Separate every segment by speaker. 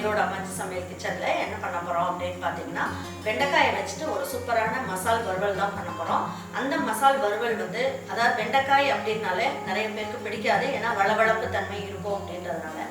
Speaker 1: ஈரோடு அம்மாச்சி சமையல் கிச்சனில் என்ன பண்ண போகிறோம் அப்படின்னு பார்த்தீங்கன்னா, வெண்டைக்காயை வச்சுட்டு ஒரு சூப்பரான மசால் வறுவல் தான் பண்ண போகிறோம். அந்த மசால் வறுவல் வந்து, அதாவது வெண்டைக்காய் அப்படின்னாலே நிறைய பேருக்கு பிடிக்காது, ஏன்னா வளவளப்பு தன்மை இருக்கும் அப்படின்றதுனால.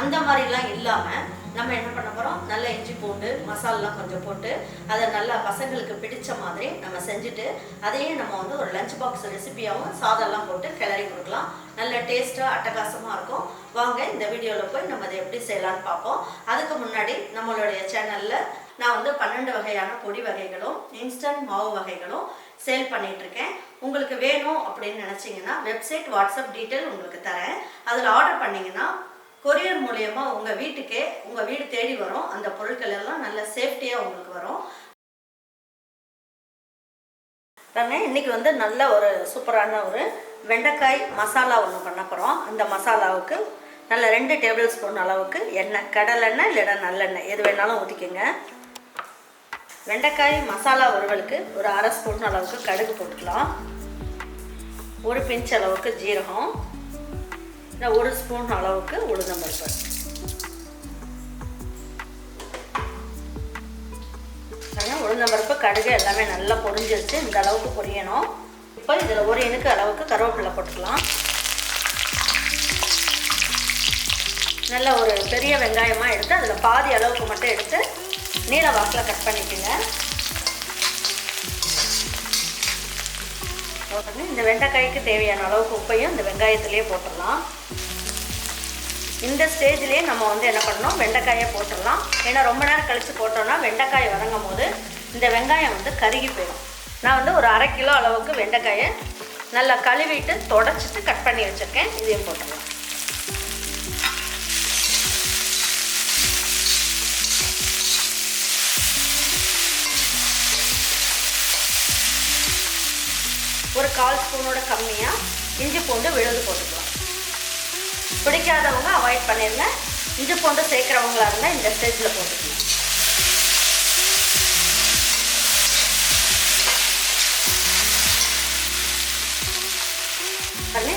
Speaker 1: அந்த மாதிரிலாம் இல்லாமல் நம்ம என்ன பண்ண போகிறோம், நல்ல இஞ்சி பூண்டு மசாலெலாம் கொஞ்சம் போட்டு அதை நல்லா பசங்களுக்கு பிடிச்ச மாதிரி நம்ம செஞ்சுட்டு, அதையே நம்ம வந்து ஒரு லஞ்ச் பாக்ஸ் ரெசிபியாகவும் சாதம்லாம் போட்டு கிளறி கொடுக்கலாம். நல்ல டேஸ்ட்டாக அட்டகாசமாக இருக்கும். வாங்க இந்த வீடியோவில் போய் நம்ம அதை எப்படி செய்யலான்னு பார்ப்போம். அதுக்கு முன்னாடி நம்மளுடைய சேனலில் நான் வந்து 12 வகையான பொடி வகைகளும் இன்ஸ்டன்ட் மாவு வகைகளும் சேல் பண்ணிகிட்ருக்கேன். உங்களுக்கு வேணும் அப்படின்னு நினச்சிங்கன்னா வெப்சைட் வாட்ஸ்அப் டீட்டெயில் உங்களுக்கு தரேன். அதில் ஆர்டர் பண்ணிங்கன்னா கொரியர் மூலயமா உங்கள் வீட்டுக்கே உங்கள் வீடு தேடி வரும். அந்த பொருட்கள் எல்லாம் நல்ல சேஃப்டியாக உங்களுக்கு வரும். இன்றைக்கி வந்து நல்ல ஒரு சூப்பரான ஒரு வெண்டைக்காய் மசாலா ஒன்று பண்ண போகிறோம். அந்த மசாலாவுக்கு நல்ல 2 டேபிள் ஸ்பூன் அளவுக்கு எண்ணெய், கடலெண்ணெய் இல்லைன்னா நல்லெண்ணெய் எது வேணாலும் ஊற்றிக்கோங்க. வெண்டைக்காய் மசாலா வறுவலுக்கு ஒரு 1/2 ஸ்பூன் அளவுக்கு கடுகு போட்டுக்கலாம். 1 பிஞ்ச் அளவுக்கு ஜீரகம், 1 ஸ்பூன் அளவுக்கு உளுந்தம்பருப்பு. உளுந்தம்பருப்பு கடுகு எல்லாமே நல்லா பொரிஞ்சிருச்சு. இந்த அளவுக்கு பொரியணும். இப்போ இதில் 1 இனுக்கு அளவுக்கு கருவேப்பிலை போட்டுக்கலாம். நல்ல ஒரு பெரிய வெங்காயமாக எடுத்து அதில் பாதி அளவுக்கு மட்டும் எடுத்து நீல வாக்கில் கட் பண்ணிக்கோங்க. இந்த வெண்டைக்காய்க்கு தேவையான அளவுக்கு உப்பையும் இந்த வெங்காயத்துலேயே போட்டுடலாம். இந்த ஸ்டேஜ்லேயே நம்ம வந்து என்ன பண்ணணும், வெண்டைக்காயை போட்டுடலாம். ஏன்னா ரொம்ப நேரம் கழித்து போட்டோம்னா வெண்டைக்காய் வதங்கும் போது இந்த வெங்காயம் வந்து கருகி போயிடும். நான் வந்து ஒரு 1/2 கிலோ அளவுக்கு வெண்டைக்காயை நல்லா கழுவிட்டு தொடச்சிட்டு கட் பண்ணி வச்சுருக்கேன். இதையும் போட்டுடலாம். ஒரு 1/4 ஸ்பூனோட கம்மியாக இஞ்சி பூண்டு விழுது போட்டுக்கலாம். பிடிக்காதவங்க அவாய்ட் பண்ணிடுங்க. இஞ்சி பூண்டு சேர்க்குறவங்களா இருந்தால் இந்த ஸ்டேஜில் போட்டுக்கலாம்.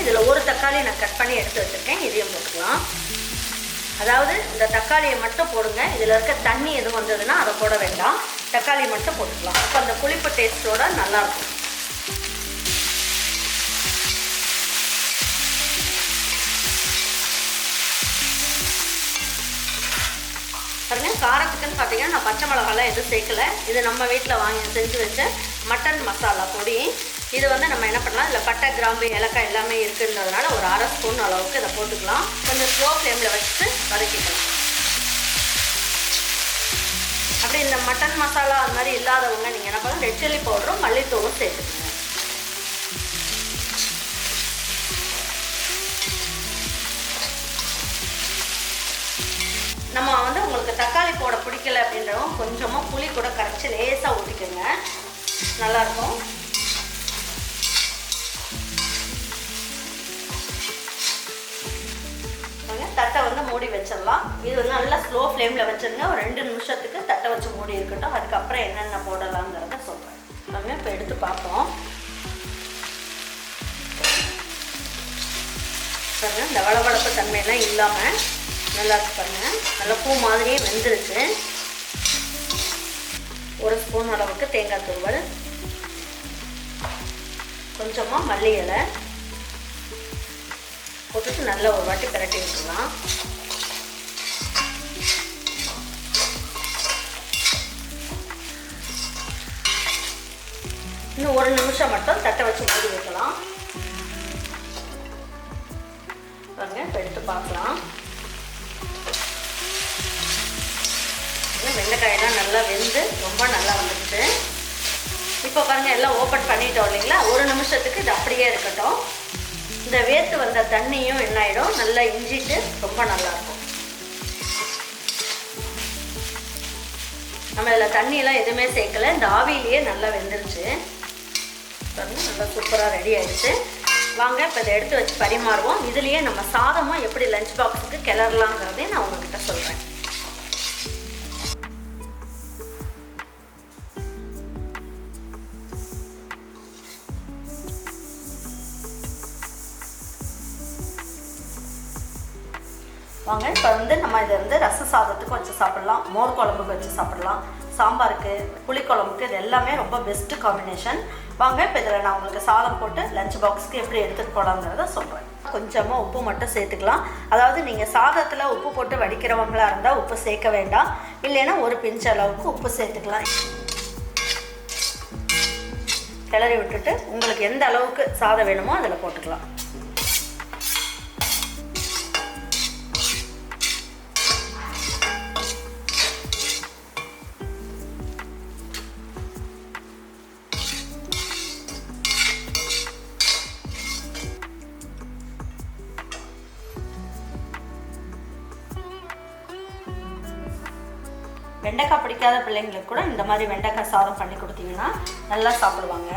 Speaker 1: இதில் 1 தக்காளி நான் கட் பண்ணி எடுத்து வச்சுருக்கேன். இதையும் போட்டுக்கலாம். அதாவது இந்த தக்காளியை மட்டும் போடுங்க. இதில் இருக்க தண்ணி எதுவும் வந்ததுன்னா அதை போட வேண்டாம். தக்காளி மட்டும் போட்டுக்கலாம். அப்போ அந்த புளிப்பு டேஸ்ட்டோட நல்லாயிருக்கும். பாருங்க, காரத்துக்குன்னு பார்த்தீங்கன்னா நான் பச்சை மிளகாலாம் எதுவும் சேர்க்கலை. இது நம்ம வீட்டில் வாங்கி செஞ்சு வச்ச மட்டன் மசாலா பொடி. இது வந்து நம்ம என்ன பண்ணலாம், இதில் பட்டை, கிராம்பு, ஏலக்காய் எல்லாமே இருக்குன்றதுனால ஒரு 1/2 ஸ்பூன் அளவுக்கு இதை போட்டுக்கலாம். கொஞ்சம் ஸ்லோ ஃப்ளேமில் வச்சுட்டு வதக்கிக்கலாம். அப்படி இந்த மட்டன் மசாலா அது மாதிரி இல்லாதவங்க நீங்கள் என்ன பண்ணலாம், ரெட் சில்லி பவுடரும் மல்லித்தூளும் சேர்த்துக்கோங்க. நம்ம வந்து உங்களுக்கு தக்காளி போட பிடிக்கல அப்படின்றவங்க கொஞ்சமாக புளி கூட கரைச்சி லேசாக ஊற்றிக்கோங்க, நல்லாயிருக்கும். தட்டை வந்து மூடி வச்சிடலாம். இது வந்து நல்லா ஸ்லோ ஃப்ளேமில் வச்சுருங்க. ஒரு 2 நிமிஷத்துக்கு தட்டை வச்சு மூடி இருக்கட்டும். அதுக்கப்புறம் என்னென்ன போடலாங்கிறத சொல்கிறேன். நம்ம இப்போ எடுத்து பார்ப்போம். பாருங்கள், இந்த வளவளப்பு தன்மையெல்லாம் இல்லாமல் நல்லா பாருங்க, நல்லா பூ மாதிரியே வெந்துருச்சு. 1 ஸ்பூன் அளவுக்கு தேங்காய் துருவல், கொஞ்சமாக மல்லி இலை போட்டுட்டு நல்லா ஒரு வாட்டி பிரட்டி விட்டுக்கலாம். இன்னும் 1 நிமிஷம் மட்டும் தட்டை வச்சு மூடி வைக்கலாம். பாருங்க, இப்போ எடுத்து பார்க்கலாம். வெண்டைக்காயெல்லாம் நல்லா வெந்து ரொம்ப நல்லா வந்துடுச்சு. இப்போ பாருங்கள், எல்லாம் ஓப்பன் பண்ணிட்டோம் இல்லைங்களா. 1 நிமிஷத்துக்கு இது அப்படியே இருக்கட்டும். இந்த வேர்த்து வந்த தண்ணியும் என்ன ஆகிடும், நல்லா இஞ்சிட்டு ரொம்ப நல்லாயிருக்கும். நம்ம இதில் தண்ணியெல்லாம் எதுவுமே சேர்க்கலை. இந்த ஆவிலேயே நல்லா வெந்துருச்சு. பாருங்கள், நல்லா சூப்பராக ரெடி ஆகிடுச்சு. வாங்க இப்போ இதை எடுத்து வச்சு பரிமாறுவோம். இதுலேயே நம்ம சாதமாக எப்படி லஞ்ச் பாக்ஸுக்கு கிளறலாங்கிறதையும் நான் உங்ககிட்ட சொல்கிறேன். வாங்க இப்போ வந்து நம்ம இதை வந்து ரச சாதத்துக்கு வச்சு சாப்பிடலாம், மோர் குழம்புக்கு வச்சு சாப்பிடலாம், சாம்பாருக்கு, புளிக்குழம்புக்கு இது எல்லாமே ரொம்ப பெஸ்ட்டு காம்பினேஷன். வாங்க இப்போ இதில் நான் உங்களுக்கு சாதம் போட்டு லஞ்ச் பாக்ஸுக்கு எப்படி எடுத்துகிட்டு போகலாங்கிறத சொல்கிறேன். கொஞ்சமாக உப்பு மட்டும் சேர்த்துக்கலாம். அதாவது நீங்கள் சாதத்தில் உப்பு போட்டு வடிக்கிறவங்களாக இருந்தால் உப்பு சேர்க்க வேண்டாம், இல்லைன்னா ஒரு பிஞ்ச் அளவுக்கு உப்பு சேர்த்துக்கலாம். கிளறி விட்டுட்டு உங்களுக்கு எந்த அளவுக்கு சாதம் வேணுமோ அதில் போட்டுக்கலாம். வெண்டைக்காய் பிடிக்காத பிள்ளைங்களுக்கு கூட இந்த மாதிரி வெண்டைக்காய் சாதம் பண்ணி கொடுத்தீங்கன்னா நல்லா சாப்பிடுவாங்க.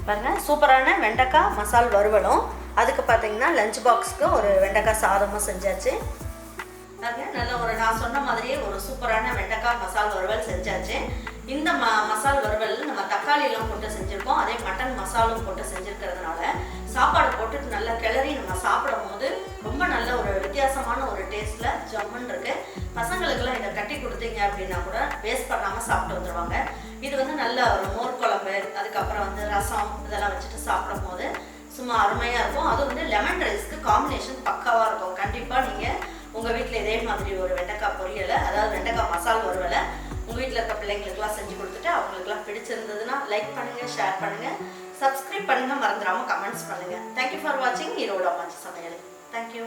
Speaker 1: பாருங்கள், சூப்பரான வெண்டைக்காய் மசால் வறுவலும் அதுக்கு பார்த்தீங்கன்னா லஞ்ச் பாக்ஸுக்கு ஒரு வெண்டைக்காய் சாதமும் செஞ்சாச்சு. பாருங்கள், நல்ல ஒரு நான் சொன்ன மாதிரியே ஒரு சூப்பரான வெண்டைக்காய் மசால் வறுவல் செஞ்சாச்சு. இந்த மசால் வறுவல் நம்ம தக்காளியெல்லாம் போட்டு செஞ்சுருக்கோம், அதே மட்டன் மசாலும் போட்டு செஞ்சுருக்கிறதுனால சாப்பாடு போட்டுட்டு நல்லா கிளறி நம்ம சாப்பிடும் போது ரொம்ப நல்ல ஒரு வித்தியாசமான ஒரு டேஸ்ட்டில் ஜம்முன்னு இருக்குது. பசங்களுக்கெல்லாம் இதை கட்டி கொடுத்தீங்க அப்படின்னா கூட வேஸ்ட் பண்ணாமல் சாப்பிட்டு வந்துடுவாங்க. இது வந்து நல்ல ஒரு மோர் குழம்பு, அதுக்கப்புறம் வந்து ரசம் இதெல்லாம் வச்சுட்டு சாப்பிடும் போது சும்மா அருமையாக இருக்கும். அது வந்து லெமன் ரைஸ்க்கு காம்பினேஷன் பக்காவாக இருக்கும். கண்டிப்பாக நீங்கள் உங்கள் வீட்டில் இதே மாதிரி ஒரு வெண்டைக்காய் பொரியலை, அதாவது வெண்டைக்காய் மசால் வறுவலை உங்கள் வீட்டில் இருக்க பிள்ளைங்களுக்குலாம் செஞ்சு கொடுத்துட்டு அவங்களுக்குலாம் பிடிச்சிருந்ததுன்னா லைக் பண்ணுங்கள், ஷேர் பண்ணுங்கள், சப்ஸ்கிரைப் பண்ணுங்கள், மறந்துடாமல் கமெண்ட்ஸ் பண்ணுங்கள். தேங்க்யூ ஃபார் வாட்சிங் ஈரோடு அம்மாச்சி சமையல். தேங்க்யூ.